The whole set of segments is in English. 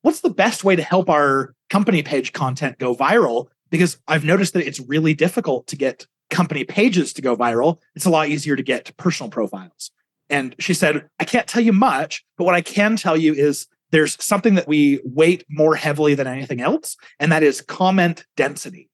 what's the best way to help our company page content go viral? Because I've noticed that it's really difficult to get company pages to go viral. It's a lot easier to get personal profiles. And she said, I can't tell you much, but what I can tell you is there's something that we weight more heavily than anything else, and that is comment density.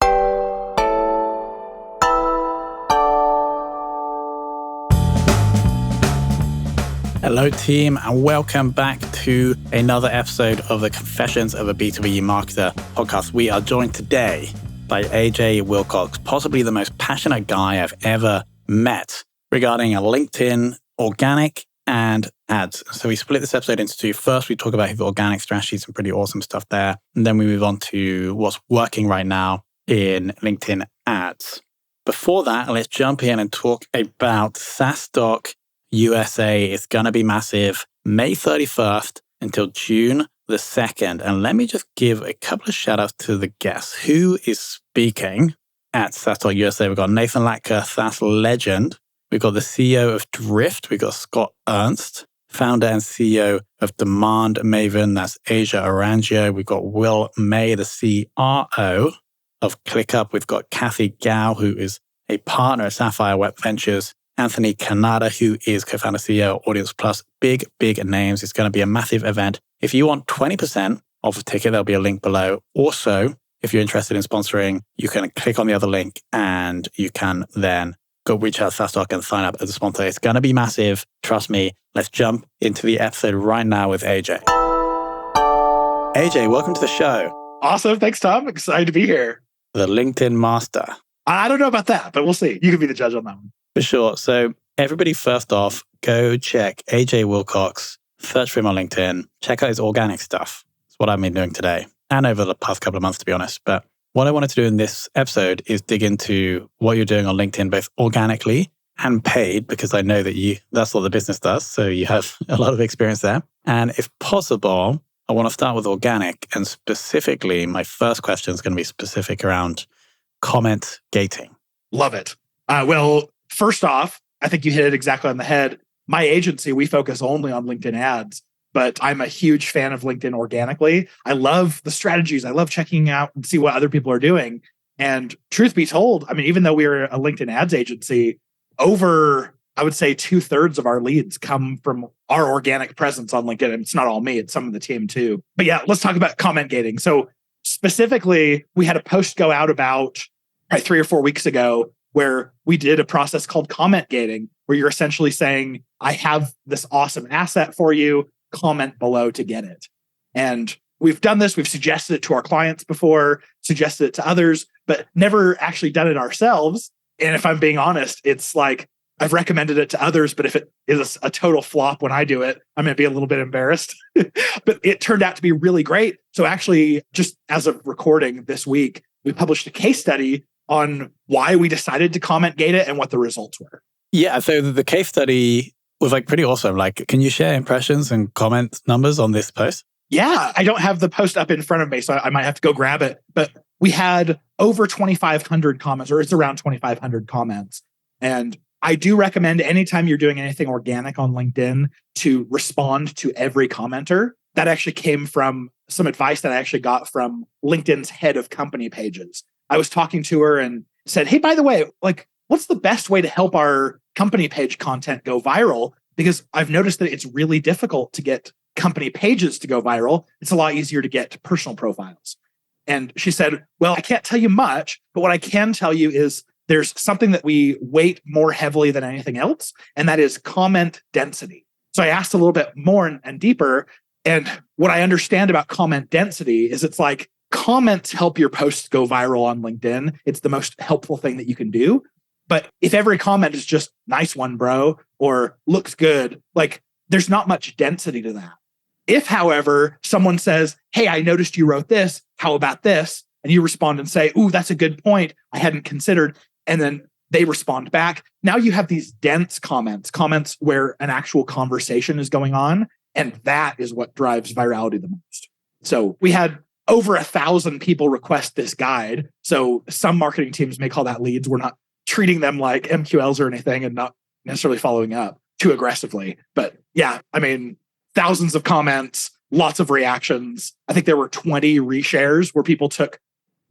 Hello, team, and welcome back to another episode of the Confessions of a B2B Marketer podcast. We are joined today by AJ Wilcox, possibly the most passionate guy I've ever met regarding LinkedIn, organic, and ads. So we split this episode into two. First, we talk about his organic strategy, some pretty awesome stuff there. And then we move on to what's working right now in LinkedIn ads. Before that, let's jump in and talk about SaaStock USA. Is going to be massive May 31st until June the 2nd. And let me just give a couple of shout outs to the guests. Who is speaking at SaaStock USA? We've got Nathan Latka, SaaS legend. We've got the CEO of Drift. We've got Scott Ernst, founder and CEO of Demand Maven. That's Asia Arangio. We've got Will May, the CRO of ClickUp. We've got Kathy Gao, who is a partner at Sapphire Web Ventures. Anthony Canada, who is co-founder CEO of Audience Plus. Big names. It's going to be a massive event. If you want 20% off a ticket, there'll be a link below. Also, if you're interested in sponsoring, you can click on the other link and you can then go reach out to SaaStock and sign up as a sponsor. It's going to be massive. Trust me. Let's jump into the episode right now with AJ. AJ, welcome to the show. Awesome. Thanks, Tom. Excited to be here. The LinkedIn master. I don't know about that, but we'll see. You can be the judge on that one. For sure. So everybody, first off, go check AJ Wilcox, search for him on LinkedIn, check out his organic stuff. That's what I've been doing today and over the past couple of months, to be honest. But what I wanted to do in this episode is dig into what you're doing on LinkedIn, both organically and paid, because I know that that's what the business does. So you have a lot of experience there. And if possible, I want to start with organic. And specifically, my first question is going to be specific around comment gating. Love it. Well, first off, I think you hit it exactly on the head. My agency, we focus only on LinkedIn ads, but I'm a huge fan of LinkedIn organically. I love the strategies. I love checking out and see what other people are doing. And truth be told, I mean, even though we're a LinkedIn ads agency, over, I would say 2/3 of our leads come from our organic presence on LinkedIn. And it's not all me, it's some of the team too. But yeah, let's talk about comment gating. So specifically, we had a post go out about 3 or 4 weeks ago where we did a process called comment gating, where you're essentially saying, I have this awesome asset for you, comment below to get it. And we've done this, we've suggested it to our clients before, suggested it to others, but never actually done it ourselves. And if I'm being honest, it's like, I've recommended it to others, but if it is a total flop when I do it, I'm going to be a little bit embarrassed. But it turned out to be really great. So actually, just as of recording this week, we published a case study on why we decided to comment gate it and what the results were. Yeah, so the case study was pretty awesome. Can you share impressions and comment numbers on this post? Yeah, I don't have the post up in front of me, so I might have to go grab it. But we had over 2,500 comments, or it's around 2,500 comments. And I do recommend anytime you're doing anything organic on LinkedIn to respond to every commenter. That actually came from some advice that I actually got from LinkedIn's head of company pages. I was talking to her and said, hey, by the way, what's the best way to help our company page content go viral? Because I've noticed that it's really difficult to get company pages to go viral. It's a lot easier to get personal profiles. And she said, well, I can't tell you much, but what I can tell you is there's something that we weight more heavily than anything else, and that is comment density. So I asked a little bit more and deeper. And what I understand about comment density is it's like, comments help your posts go viral on LinkedIn. It's the most helpful thing that you can do. But if every comment is just nice one, bro, or looks good, there's not much density to that. If, however, someone says, hey, I noticed you wrote this, how about this? And you respond and say, ooh, that's a good point, I hadn't considered. And then they respond back. Now you have these dense comments where an actual conversation is going on. And that is what drives virality the most. So we had over 1,000 people request this guide. So some marketing teams may call that leads. We're not treating them like MQLs or anything and not necessarily following up too aggressively. But yeah, I mean, thousands of comments, lots of reactions. I think there were 20 reshares where people took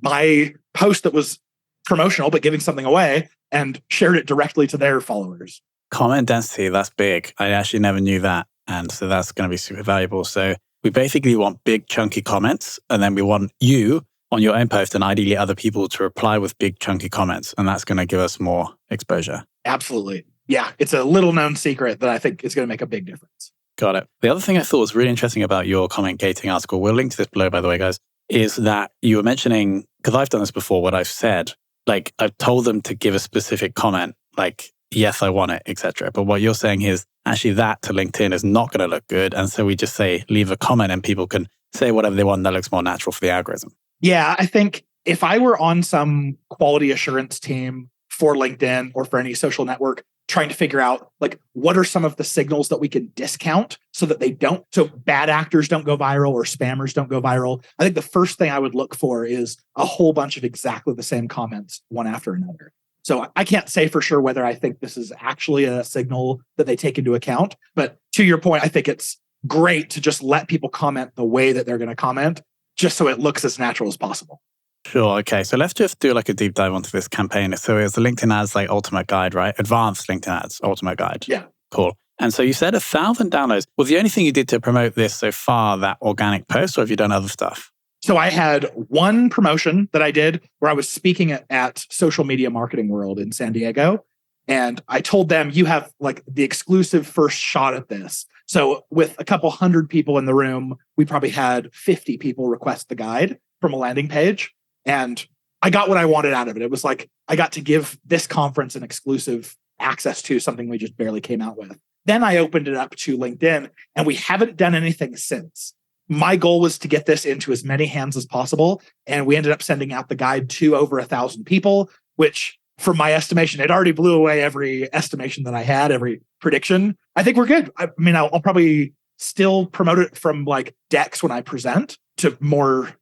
my post that was promotional, but giving something away and shared it directly to their followers. Comment density, that's big. I actually never knew that. And so that's going to be super valuable. So we basically want big, chunky comments. And then we want you on your own post and ideally other people to reply with big, chunky comments. And that's going to give us more exposure. Absolutely. Yeah. It's a little known secret that I think is going to make a big difference. Got it. The other thing I thought was really interesting about your comment gating article, we'll link to this below, by the way, guys, is that you were mentioning, because I've done this before, what I've said, like I've told them to give a specific comment, like, yes, I want it, etc. But what you're saying is actually that to LinkedIn is not going to look good. And so we just say, leave a comment and people can say whatever they want that looks more natural for the algorithm. Yeah, I think if I were on some quality assurance team for LinkedIn or for any social network, trying to figure out like what are some of the signals that we can discount so that so bad actors don't go viral or spammers don't go viral. I think the first thing I would look for is a whole bunch of exactly the same comments, one after another. So I can't say for sure whether I think this is actually a signal that they take into account. But to your point, I think it's great to just let people comment the way that they're going to comment, just so it looks as natural as possible. Sure. Okay. So let's just do like a deep dive onto this campaign. So it's the LinkedIn Ads like Ultimate Guide, right? Advanced LinkedIn Ads Ultimate Guide. Yeah. Cool. And so you said 1,000 downloads. Was the only thing you did to promote this so far that organic post, or have you done other stuff? So I had one promotion that I did where I was speaking at Social Media Marketing World in San Diego. And I told them, you have like the exclusive first shot at this. So with a couple hundred people in the room, we probably had 50 people request the guide from a landing page. And I got what I wanted out of it. It was like, I got to give this conference an exclusive access to something we just barely came out with. Then I opened it up to LinkedIn and we haven't done anything since. My goal was to get this into as many hands as possible. And we ended up sending out the guide to over 1,000 people, which from my estimation, it already blew away every estimation that I had, every prediction. I think we're good. I mean, I'll probably still promote it from like decks when I present to more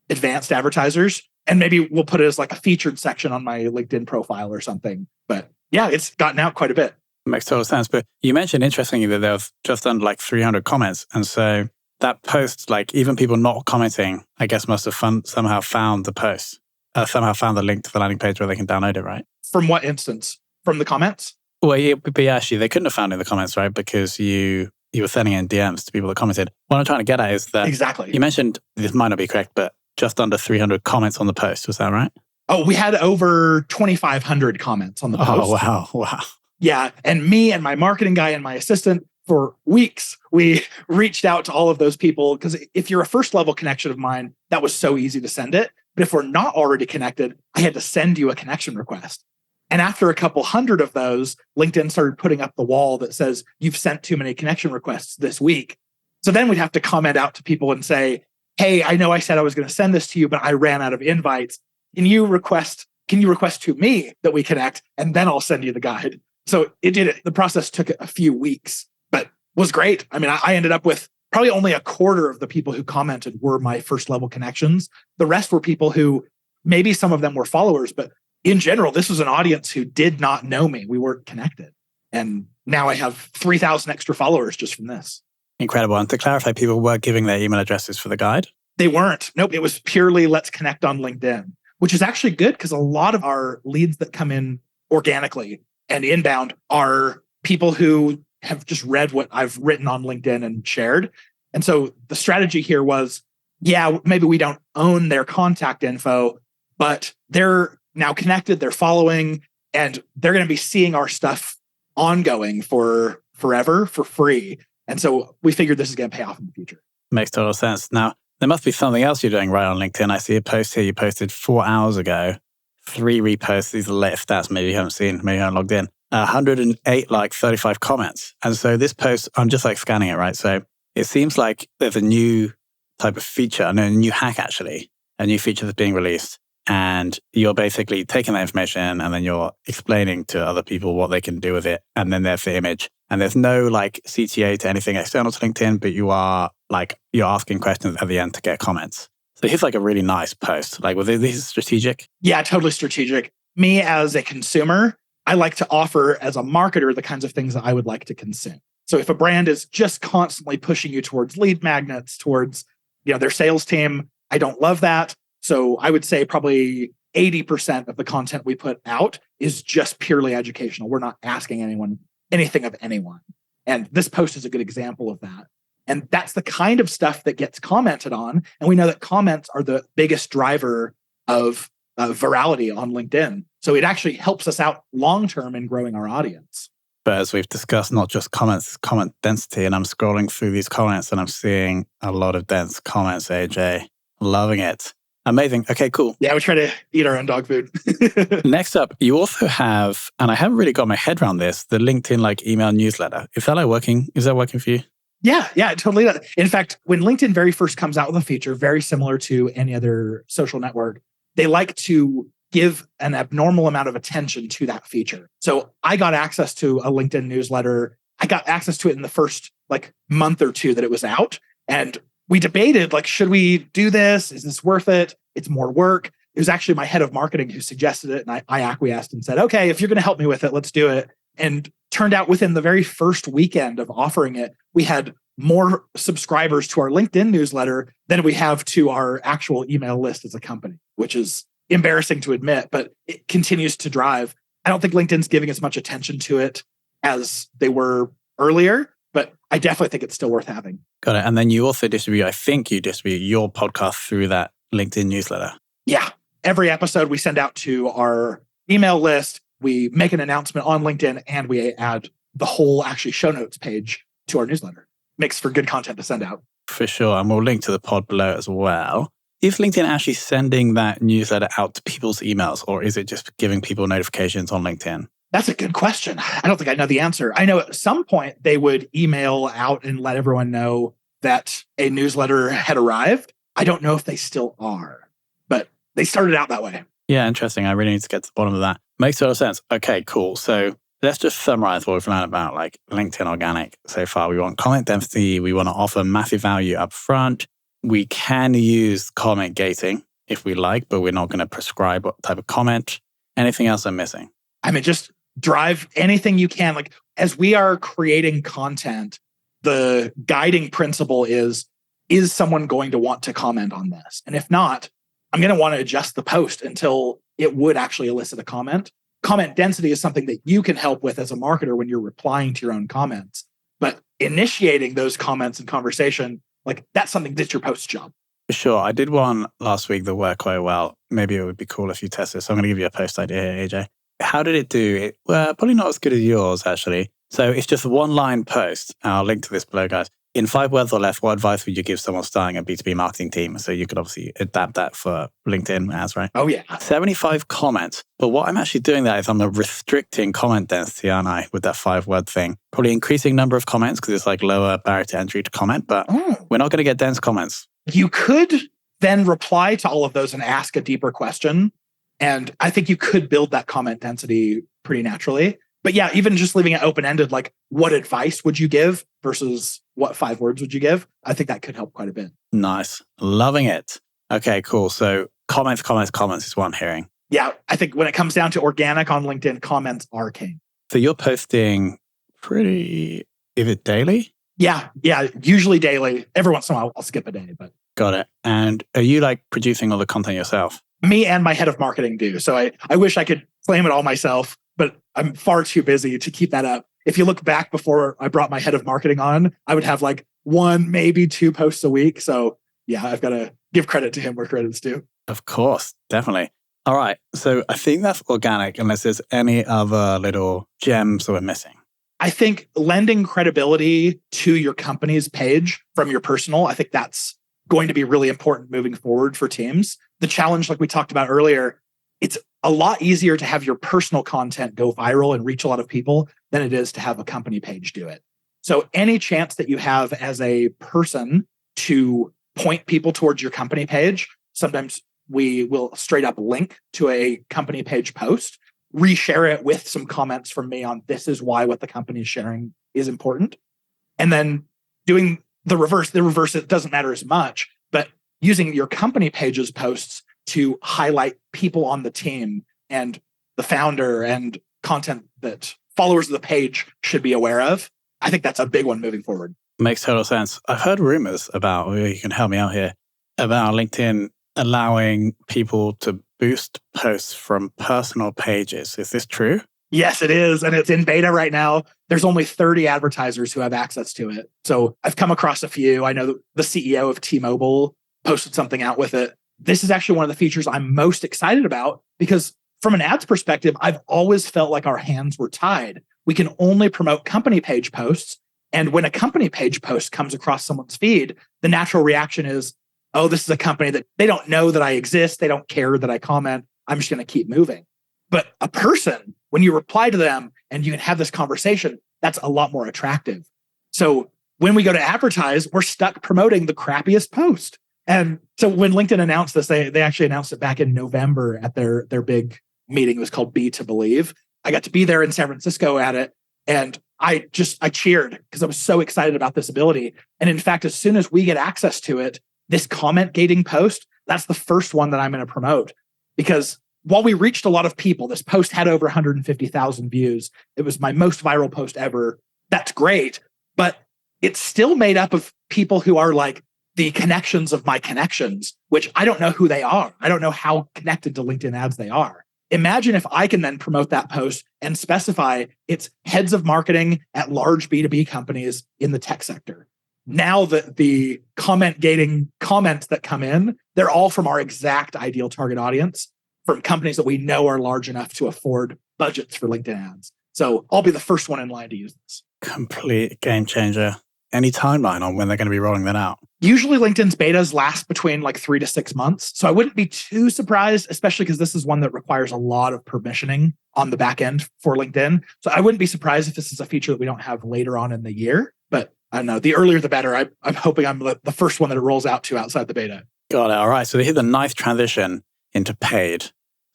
advanced advertisers. And maybe we'll put it as like a featured section on my LinkedIn profile or something. But yeah, it's gotten out quite a bit. Makes total sense. But you mentioned interestingly that there was just under like 300 comments. And so that post, like even people not commenting, I guess must have somehow found the post, somehow found the link to the landing page where they can download it, right? From what instance? From the comments? Well, yeah, but actually they couldn't have found it in the comments, right? Because you were sending in DMs to people that commented. What I'm trying to get at is that exactly. You mentioned, this might not be correct, but just under 300 comments on the post. Was that right? Oh, we had over 2,500 comments on the post. Oh, wow. Yeah. And me and my marketing guy and my assistant, for weeks, we reached out to all of those people because if you're a first level connection of mine, that was so easy to send it. But if we're not already connected, I had to send you a connection request. And after a couple hundred of those, LinkedIn started putting up the wall that says, you've sent too many connection requests this week. So then we'd have to comment out to people and say, hey, I know I said I was going to send this to you, but I ran out of invites. Can you request to me that we connect? And then I'll send you the guide. So the process took a few weeks, but was great. I mean, I ended up with probably only a quarter of the people who commented were my first level connections. The rest were people who maybe some of them were followers, but in general, this was an audience who did not know me. We weren't connected. And now I have 3,000 extra followers just from this. Incredible. And to clarify, people were giving their email addresses for the guide? They weren't. Nope. It was purely let's connect on LinkedIn, which is actually good because a lot of our leads that come in organically and inbound are people who have just read what I've written on LinkedIn and shared. And so the strategy here was, yeah, maybe we don't own their contact info, but they're now connected, they're following, and they're going to be seeing our stuff ongoing for forever for free. And so we figured this is going to pay off in the future. Makes total sense. Now, there must be something else you're doing right on LinkedIn. I see a post here you posted 4 hours ago, 3 reposts. These are the latest stats maybe you haven't seen, maybe you haven't logged in. 108 like 35 comments. And so this post, I'm just like scanning it, right? So it seems like there's a new type of feature, a new hack actually, a new feature that's being released. And you're basically taking that information and then you're explaining to other people what they can do with it. And then there's the image. And there's no like CTA to anything external to LinkedIn, but you're asking questions at the end to get comments. So here's like a really nice post. Like, was this strategic? Yeah, totally strategic. Me as a consumer, I like to offer as a marketer the kinds of things that I would like to consume. So if a brand is just constantly pushing you towards lead magnets, towards their sales team, I don't love that. So I would say probably 80% of the content we put out is just purely educational. We're not asking anyone anything of anyone. And this post is a good example of that. And that's the kind of stuff that gets commented on. And we know that comments are the biggest driver of virality on LinkedIn. So it actually helps us out long-term in growing our audience. But as we've discussed, not just comments, it's comment density. And I'm scrolling through these comments and I'm seeing a lot of dense comments, AJ. Loving it. Amazing. Okay, cool. Yeah, we try to eat our own dog food. Next up, you also have, and I haven't really got my head around this, the LinkedIn email newsletter. Is that working? Is that working for you? Yeah, it totally does. In fact, when LinkedIn very first comes out with a feature, very similar to any other social network, they like to give an abnormal amount of attention to that feature. So I got access to a LinkedIn newsletter. I got access to it in the first month or two that it was out. And we debated, should we do this? Is this worth it? It's more work. It was actually my head of marketing who suggested it. And I acquiesced and said, okay, if you're going to help me with it, let's do it. And turned out within the very first weekend of offering it, we had more subscribers to our LinkedIn newsletter than we have to our actual email list as a company, which is embarrassing to admit, but it continues to drive. I don't think LinkedIn's giving as much attention to it as they were earlier, but I definitely think it's still worth having. Got it. And then you also distribute your podcast through that LinkedIn newsletter. Yeah. Every episode we send out to our email list. We make an announcement on LinkedIn and we add the whole actually show notes page to our newsletter. Makes for good content to send out. For sure. And we'll link to the pod below as well. Is LinkedIn actually sending that newsletter out to people's emails, or is it just giving people notifications on LinkedIn? That's a good question. I don't think I know the answer. I know at some point they would email out and let everyone know that a newsletter had arrived. I don't know if they still are, but they started out that way. Yeah, interesting. I really need to get to the bottom of that. Makes total sense. Okay, cool. So let's just summarize what we've learned about LinkedIn organic so far. We want comment density. We want to offer massive value up front. We can use comment gating if we like, but we're not going to prescribe what type of comment. Anything else I'm missing? Just drive anything you can. As we are creating content, the guiding principle is someone going to want to comment on this? And if not, I'm going to want to adjust the post until it would actually elicit a comment. Comment density is something that you can help with as a marketer when you're replying to your own comments. But initiating those comments and conversation, that's something that's your post job. Sure. I did one last week that worked quite well. Maybe it would be cool if you test it. So I'm going to give you a post idea here, AJ. How did it do? Well, probably not as good as yours, actually. So it's just a one-line post. I'll link to this below, guys. In 5 words or less, what advice would you give someone starting a B2B marketing team? So you could obviously adapt that for LinkedIn ads, right? Oh, yeah. 75 comments. But what I'm actually doing that is I'm restricting comment density, aren't I, with that 5-word thing? Probably increasing number of comments because it's lower barrier to entry to comment, but we're not going to get dense comments. You could then reply to all of those and ask a deeper question. And I think you could build that comment density pretty naturally. But yeah, even just leaving it open-ended, what advice would you give versus what 5 words would you give? I think that could help quite a bit. Nice. Loving it. Okay, cool. So comments is what I'm hearing. Yeah, I think when it comes down to organic on LinkedIn, comments are king. So you're posting is it daily? Yeah, usually daily. Every once in a while, I'll skip a day, but. Got it. And are you producing all the content yourself? Me and my head of marketing do. So I wish I could claim it all myself, but I'm far too busy to keep that up. If you look back before I brought my head of marketing on, I would have 1, maybe 2 posts a week. So yeah, I've got to give credit to him where credit's due. Of course, definitely. All right. So I think that's organic unless there's any other little gems that we're missing. I think lending credibility to your company's page from your personal, I think that's going to be really important moving forward for teams. The challenge, like we talked about earlier, it's a lot easier to have your personal content go viral and reach a lot of people than it is to have a company page do it. So any chance that you have as a person to point people towards your company page, sometimes we will straight up link to a company page post, reshare it with some comments from me on this is why what the company is sharing is important. And then doing the reverse, it doesn't matter as much, but using your company page's posts to highlight people on the team and the founder and content that followers of the page should be aware of. I think that's a big one moving forward. Makes total sense. I've heard rumors about, you can help me out here, about LinkedIn allowing people to boost posts from personal pages. Is this true? Yes, it is. And it's in beta right now. There's only 30 advertisers who have access to it. So I've come across a few. I know the CEO of T-Mobile posted something out with it. This is actually one of the features I'm most excited about because from an ads perspective, I've always felt like our hands were tied. We can only promote company page posts. And when a company page post comes across someone's feed, the natural reaction is, oh, this is a company that they don't know that I exist. They don't care that I comment. I'm just going to keep moving. But a person, when you reply to them and you can have this conversation, that's a lot more attractive. So when we go to advertise, we're stuck promoting the crappiest post. And so when LinkedIn announced this, they actually announced it back in November at their big meeting. It was called B2Believe. I got to be there in San Francisco at it. And I cheered because I was so excited about this ability. And in fact, as soon as we get access to it, this comment gating post, that's the first one that I'm going to promote. Because while we reached a lot of people, this post had over 150,000 views. It was my most viral post ever. That's great. But it's still made up of people who are like the connections of my connections, which I don't know who they are. I don't know how connected to LinkedIn ads they are. Imagine if I can then promote that post and specify it's heads of marketing at large B2B companies in the tech sector. Now that the comment gating comments that come in, they're all from our exact ideal target audience, from companies that we know are large enough to afford budgets for LinkedIn ads. So I'll be the first one in line to use this. Complete game changer. Any timeline on when they're going to be rolling that out? Usually LinkedIn's betas last between like 3 to 6 months. So I wouldn't be too surprised, especially because this is one that requires a lot of permissioning on the back end for LinkedIn. So I wouldn't be surprised if this is a feature that we don't have later on in the year. But I don't know, the earlier the better. I'm hoping I'm the first one that it rolls out to outside the beta. Got it. All right. So they hit the nice transition into paid.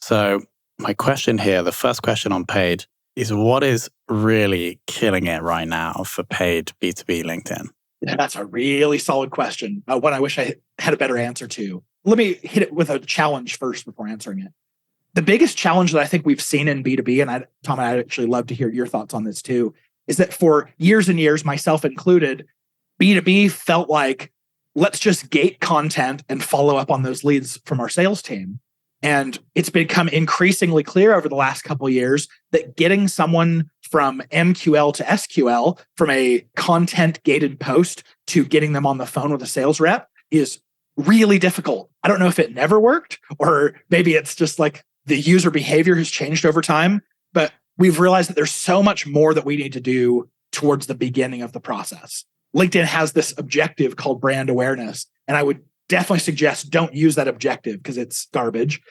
So my question here, the first question on paid, is what is really killing it right now for paid B2B LinkedIn? Yeah, that's a really solid question. One I wish I had a better answer to. Let me hit it with a challenge first before answering it. The biggest challenge that I think we've seen in B2B, and Tom, I'd actually love to hear your thoughts on this too, is that for years and years, myself included, B2B felt like, let's just gate content and follow up on those leads from our sales team. And it's become increasingly clear over the last couple of years that getting someone from MQL to SQL, from a content gated post to getting them on the phone with a sales rep is really difficult. I don't know if it never worked or maybe it's just like the user behavior has changed over time, but we've realized that there's so much more that we need to do towards the beginning of the process. LinkedIn has this objective called brand awareness, and I would definitely suggest don't use that objective because it's garbage.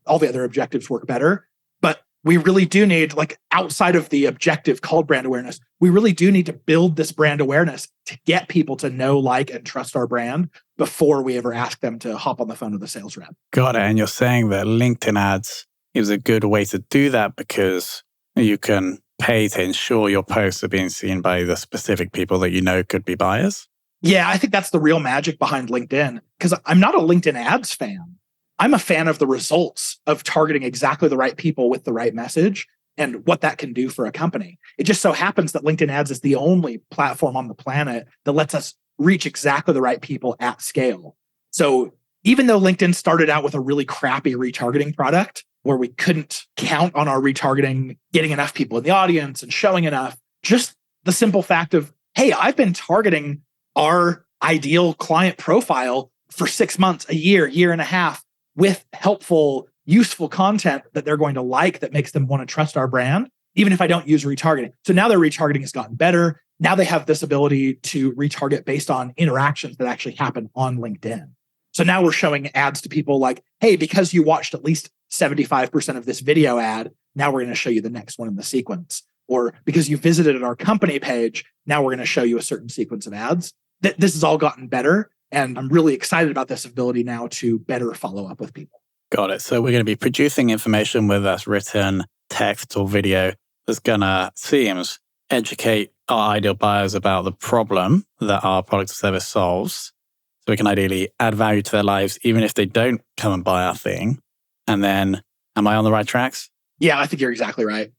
All the other objectives work better. But we really do need, like outside of the objective called brand awareness, we really do need to build this brand awareness to get people to know, like, and trust our brand before we ever ask them to hop on the phone with a sales rep. Got it. And you're saying that LinkedIn ads is a good way to do that because you can pay to ensure your posts are being seen by the specific people that you know could be buyers? Yeah, I think that's the real magic behind LinkedIn because I'm not a LinkedIn ads fan. I'm a fan of the results of targeting exactly the right people with the right message and what that can do for a company. It just so happens that LinkedIn ads is the only platform on the planet that lets us reach exactly the right people at scale. So even though LinkedIn started out with a really crappy retargeting product where we couldn't count on our retargeting getting enough people in the audience and showing enough, just the simple fact of, hey, I've been targeting our ideal client profile for 6 months, a year and a half with helpful, useful content that they're going to like that makes them want to trust our brand, even if I don't use retargeting. So now their retargeting has gotten better. Now they have this ability to retarget based on interactions that actually happen on LinkedIn. So now we're showing ads to people like, hey, because you watched at least 75% of this video ad, now we're going to show you the next one in the sequence. Or because you visited our company page, now we're going to show you a certain sequence of ads. This has all gotten better. And I'm really excited about this ability now to better follow up with people. Got it. So we're going to be producing information, whether that's written, text, or video, that's going to, seems, educate our ideal buyers about the problem that our product or service solves. So we can ideally add value to their lives, even if they don't come and buy our thing. And then, am I on the right tracks? Yeah, I think you're exactly right.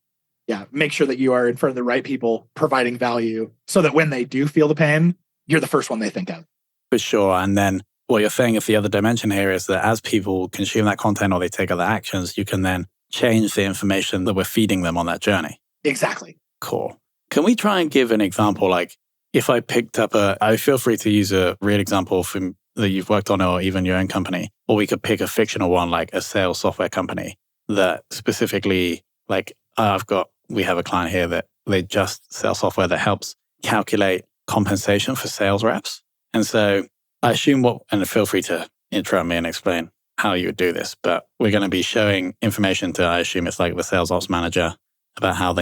Yeah, make sure that you are in front of the right people providing value so that when they do feel the pain, you're the first one they think of. For sure. And then what you're saying is the other dimension here is that as people consume that content or they take other actions, you can then change the information that we're feeding them on that journey. Exactly. Cool. Can we try and give an example? Like if I picked up I feel free to use a real example from that you've worked on or even your own company, or we could pick a fictional one like a sales software company that specifically like we have a client here that they just sell software that helps calculate compensation for sales reps. And so I assume and feel free to interrupt me and explain how you would do this, but we're going to be showing information to, I assume it's like the sales ops manager about how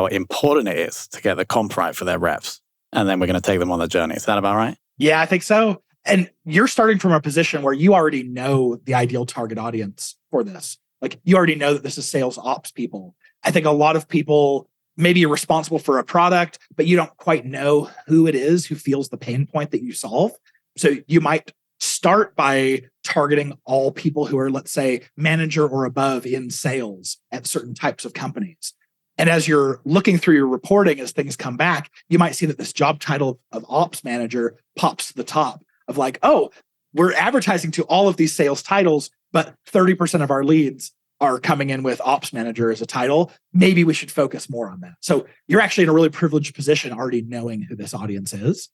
important it is to get the comp right for their reps. And then we're going to take them on the journey. Is that about right? Yeah, I think so. And you're starting from a position where you already know the ideal target audience for this. Like you already know that this is sales ops people. I think a lot of people, maybe you're responsible for a product, but you don't quite know who it is who feels the pain point that you solve. So you might start by targeting all people who are, let's say, manager or above in sales at certain types of companies. And as you're looking through your reporting, as things come back, you might see that this job title of ops manager pops to the top of like, oh, we're advertising to all of these sales titles, but 30% of our leads are coming in with ops manager as a title. Maybe we should focus more on that. So you're actually in a really privileged position already knowing who this audience is.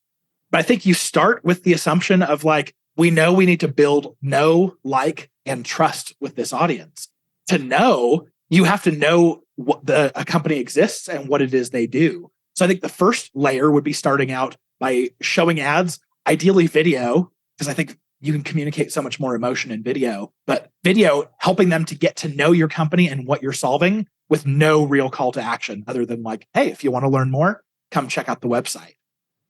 But I think you start with the assumption of like, we know we need to build know, like, and trust with this audience. To know, you have to know what a company exists and what it is they do. So I think the first layer would be starting out by showing ads, ideally video, because I think you can communicate so much more emotion in video, but video helping them to get to know your company and what you're solving with no real call to action other than like, hey, if you want to learn more, come check out the website.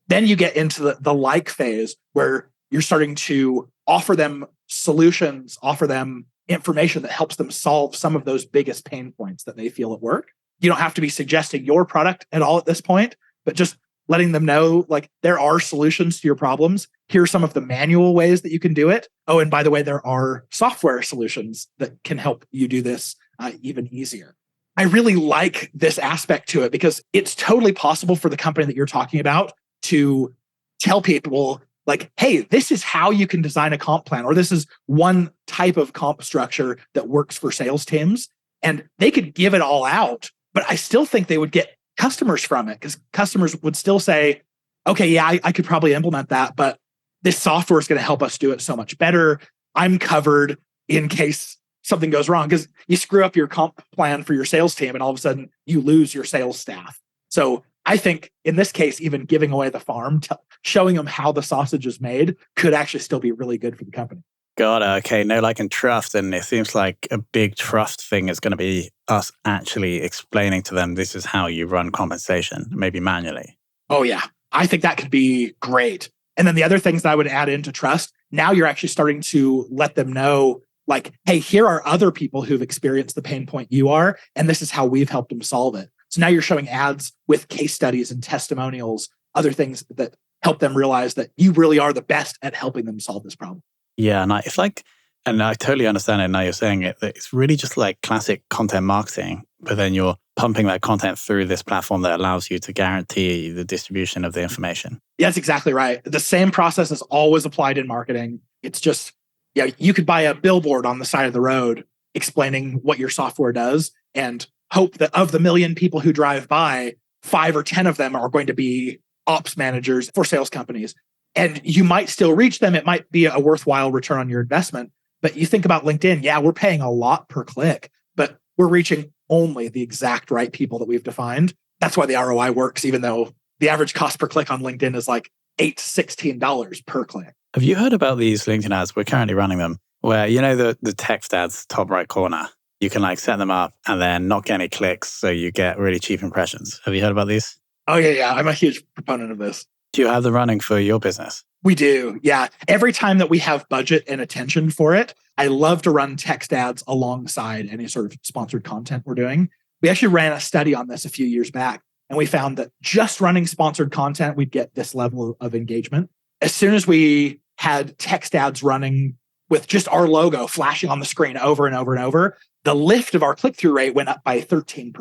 Then you get into the like phase where you're starting to offer them solutions, offer them information that helps them solve some of those biggest pain points that they feel at work. You don't have to be suggesting your product at all at this point, but just letting them know like there are solutions to your problems. Here are some of the manual ways that you can do it. Oh, and by the way, there are software solutions that can help you do this even easier. I really like this aspect to it because it's totally possible for the company that you're talking about to tell people like, hey, this is how you can design a comp plan, or this is one type of comp structure that works for sales teams. And they could give it all out, but I still think they would get customers from it because customers would still say, okay, yeah, I could probably implement that, but this software is going to help us do it so much better. I'm covered in case something goes wrong because you screw up your comp plan for your sales team and all of a sudden you lose your sales staff. So I think in this case, even giving away the farm, showing them how the sausage is made could actually still be really good for the company. Got it. Okay. Know, like, and trust. And it seems like a big trust thing is going to be us actually explaining to them, this is how you run compensation, maybe manually. Oh, yeah. I think that could be great. And then the other things that I would add into trust, now you're actually starting to let them know, like, hey, here are other people who've experienced the pain point you are, and this is how we've helped them solve it. So now you're showing ads with case studies and testimonials, other things that help them realize that you really are the best at helping them solve this problem. Yeah, and it's like, and I totally understand it now you're saying it, that it's really just like classic content marketing, but then you're pumping that content through this platform that allows you to guarantee the distribution of the information. Yeah, that's exactly right. The same process is always applied in marketing. It's just, yeah, you could buy a billboard on the side of the road explaining what your software does and hope that of the 1 million people who drive by, 5 or 10 of them are going to be ops managers for sales companies. And you might still reach them. It might be a worthwhile return on your investment. But you think about LinkedIn, yeah, we're paying a lot per click, but we're reaching only the exact right people that we've defined. That's why the ROI works, even though the average cost per click on LinkedIn is like $8 to $16 per click. Have you heard about these LinkedIn ads? We're currently running them where, you know, the text ads, top right corner, you can like set them up and then not get any clicks. So you get really cheap impressions. Have you heard about these? Oh, yeah. I'm a huge proponent of this. Do you have them running for your business? We do. Yeah. Every time that we have budget and attention for it, I love to run text ads alongside any sort of sponsored content we're doing. We actually ran a study on this a few years back, and we found that just running sponsored content, we'd get this level of engagement. As soon as we had text ads running with just our logo flashing on the screen over and over and over, the lift of our click-through rate went up by 13%.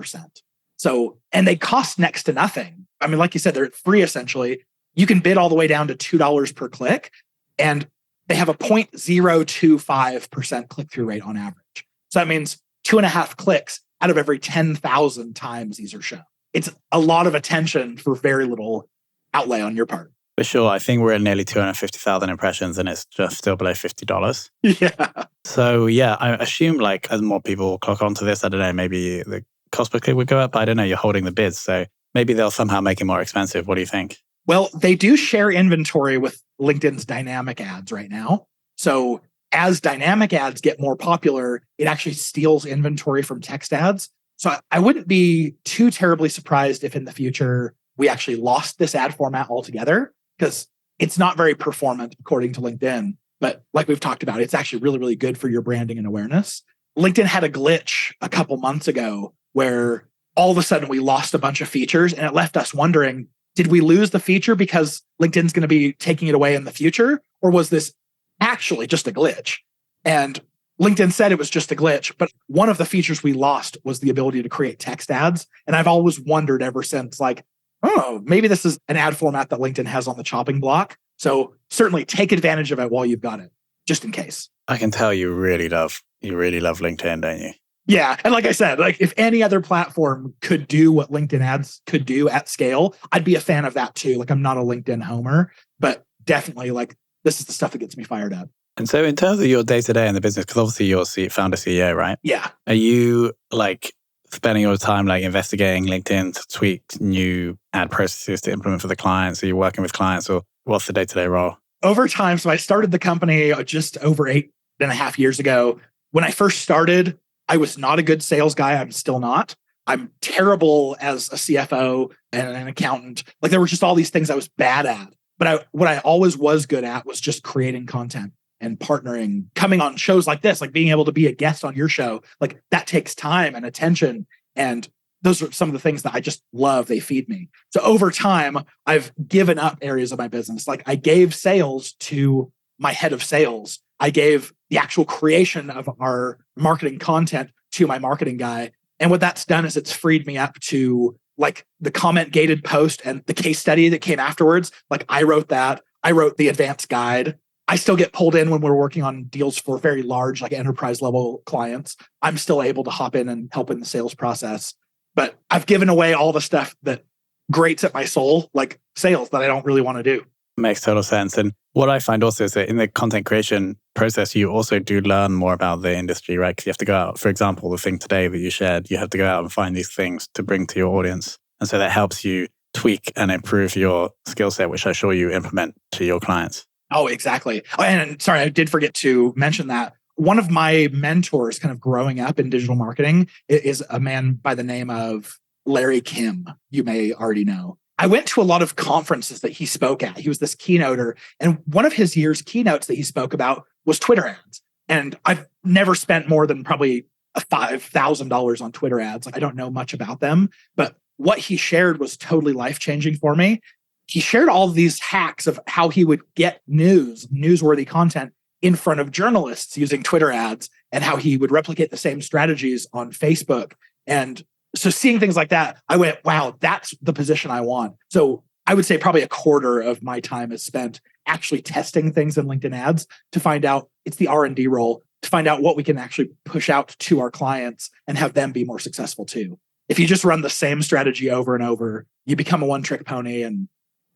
So, and they cost next to nothing. I mean, like you said, they're free essentially. You can bid all the way down to $2 per click, and they have a 0.025% click-through rate on average. So that means 2.5 clicks out of every 10,000 times these are shown. It's a lot of attention for very little outlay on your part. For sure. I think we're at nearly 250,000 impressions and it's just still below $50. Yeah. So yeah, I assume like as more people clock onto this, I don't know, maybe the cost per click would go up. I don't know, you're holding the bids. So maybe they'll somehow make it more expensive. What do you think? Well, they do share inventory with LinkedIn's dynamic ads right now. So as dynamic ads get more popular, it actually steals inventory from text ads. So I wouldn't be too terribly surprised if in the future we actually lost this ad format altogether, because it's not very performant according to LinkedIn. But like we've talked about, it's actually really, really good for your branding and awareness. LinkedIn had a glitch a couple months ago where all of a sudden we lost a bunch of features, and it left us wondering, did we lose the feature because LinkedIn's going to be taking it away in the future? Or was this actually just a glitch? And LinkedIn said it was just a glitch, but one of the features we lost was the ability to create text ads. And I've always wondered ever since, like, oh, maybe this is an ad format that LinkedIn has on the chopping block. So certainly take advantage of it while you've got it, just in case. I can tell you really love LinkedIn, don't you? Yeah. And like I said, like if any other platform could do what LinkedIn ads could do at scale, I'd be a fan of that too. Like I'm not a LinkedIn homer, but definitely like this is the stuff that gets me fired up. And so in terms of your day-to-day in the business, because obviously you're founder CEO, right? Yeah. Are you like spending your time like investigating LinkedIn to tweak new ad processes to implement for the clients? Are you working with clients, or what's the day-to-day role? Over time, so I started the company just over 8.5 years ago. When I first started, I was not a good sales guy. I'm still not. I'm terrible as a CFO and an accountant. Like there were just all these things I was bad at. But what I always was good at was just creating content and partnering, coming on shows like this, like being able to be a guest on your show. Like that takes time and attention. And those are some of the things that I just love. They feed me. So over time, I've given up areas of my business. Like I gave sales to my head of sales. I gave the actual creation of our marketing content to my marketing guy. And what that's done is it's freed me up to like the comment gated post and the case study that came afterwards. Like I wrote that. I wrote the advanced guide. I still get pulled in when we're working on deals for very large, like enterprise level clients. I'm still able to hop in and help in the sales process. But I've given away all the stuff that grates at my soul, like sales, that I don't really want to do. Makes total sense. And what I find also is that in the content creation process, you also do learn more about the industry, right? Because you have to go out, for example, the thing today that you shared, you have to go out and find these things to bring to your audience. And so that helps you tweak and improve your skill set, which I'm sure you implement to your clients. Oh, exactly. Oh, and sorry, I did forget to mention that. One of my mentors kind of growing up in digital marketing is a man by the name of Larry Kim. You may already know. I went to a lot of conferences that he spoke at. He was this keynoter. And one of his year's keynotes that he spoke about was Twitter ads. And I've never spent more than probably $5,000 on Twitter ads. Like I don't know much about them, but what he shared was totally life-changing for me. He shared all of these hacks of how he would get newsworthy content in front of journalists using Twitter ads, and how he would replicate the same strategies on Facebook. And so seeing things like that, I went, wow, that's the position I want. So I would say probably a quarter of my time is spent actually testing things in LinkedIn ads to find out, it's the R&D role, to find out what we can actually push out to our clients and have them be more successful too. If you just run the same strategy over and over, you become a one-trick pony and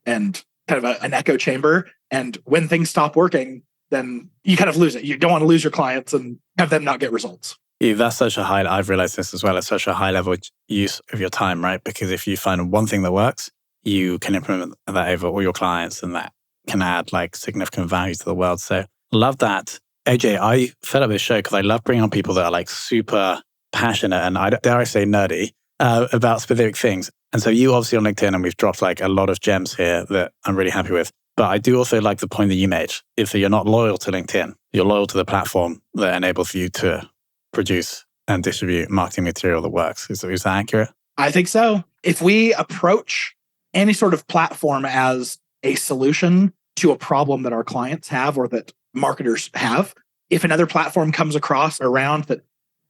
kind of an echo chamber. And when things stop working, then you kind of lose it. You don't want to lose your clients and have them not get results. Yeah, that's such a high, I've realized this as well, it's such a high level use of your time, right? Because if you find one thing that works, you can implement that over all your clients, and that can add like significant value to the world. So love that. AJ, I set up this show because I love bringing on people that are like super passionate and dare I say nerdy about specific things. And so you obviously on LinkedIn, and we've dropped like a lot of gems here that I'm really happy with. But I do also like the point that you made. If you're not loyal to LinkedIn, you're loyal to the platform that enables you to produce and distribute marketing material that works. Is that accurate? I think so. If we approach any sort of platform as a solution to a problem that our clients have or that marketers have, if another platform comes around that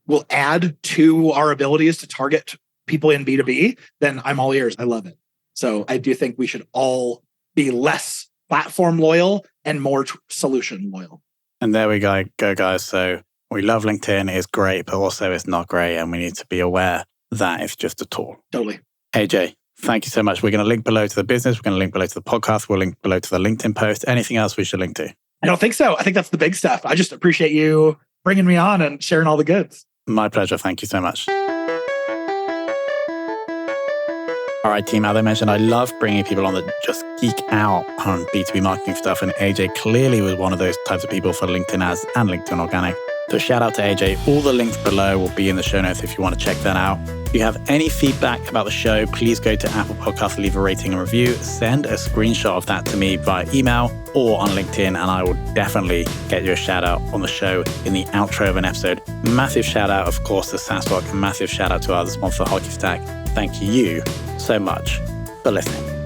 will add to our abilities to target people in B2B, then I'm all ears. I love it. So I do think we should all be less platform loyal and more solution loyal. And there we go, guys. So we love LinkedIn. It's great, but also it's not great. And we need to be aware that it's just a tool. Totally. AJ, thank you so much. We're going to link below to the business. We're going to link below to the podcast. We'll link below to the LinkedIn post. Anything else we should link to? I don't think so. I think that's the big stuff. I just appreciate you bringing me on and sharing all the goods. My pleasure. Thank you so much. All right, team, as I mentioned, I love bringing people on that just geek out on B2B marketing stuff. And AJ clearly was one of those types of people for LinkedIn ads and LinkedIn organic. So shout out to AJ. All the links below will be in the show notes if you want to check that out. If you have any feedback about the show, please go to Apple Podcasts, leave a rating and review. Send a screenshot of that to me via email or on LinkedIn, and I will definitely get you a shout out on the show in the outro of an episode. Massive shout out, of course, to SaaStock, and massive shout out to our sponsor, Hockey Stack. Thank you so much for listening.